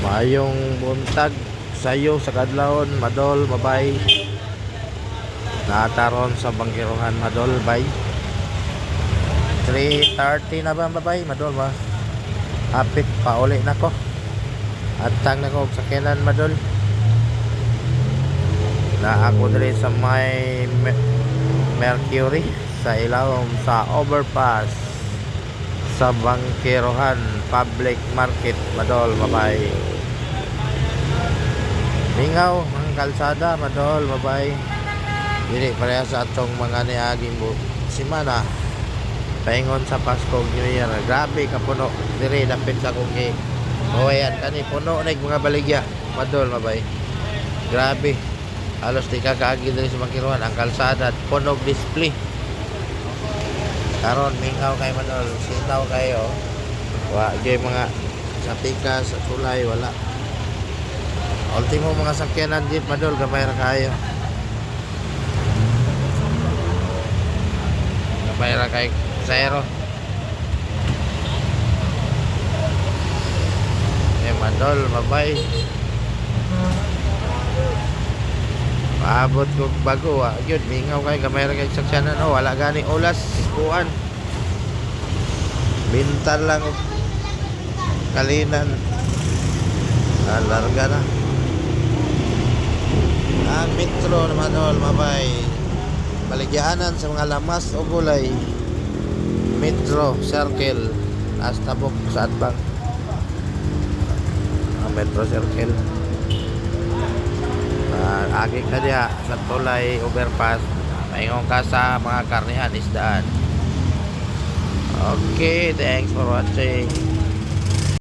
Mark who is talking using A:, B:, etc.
A: Maayong buntag sayo sa kadlawon madol mabay. Nataron sa bangkirongan madol bay. 3:30 na ba babay madol ba? Hapit pa uli na ko. Atang na ko sa sakyanan madol. Na ako diri sa may Mercury sa ilawom sa overpass sa Bangkirohan Public Market madol babay. Mingaw ang kalsada madol babay. Dili pareha sa atong mga niaging simana. Paingon sa Pasko New Year. Grabe ka puno diri dapit sa kong ayan kani puno nig mga baligya madol babay. Grabe. Halos di ka kaagi diri sa Bangkirohan ang kalsada punog display. Karon mingaw kay madol, sitaw kayo. Wa gyud mga sa pikas sa tulay wala. Ultimo mga sakyanan jeep madol gamay ra kayo. Gamay ra kay zero. Madol mabay. Paabot ko bago gyud mingaw kay gamay ra kay sakyanan wala gani ulas kuan. Bintan lang og kalinan. Larga na. Ang metro naman madol mabay. Baligyanan sa mga lamas o gulay. Metro Circle hasta buk sa Atbang. Metro Circle. Agig na diha sa tulay overpass. Paingon ka sa mga karnihan isdaan. Okay, thanks for watching.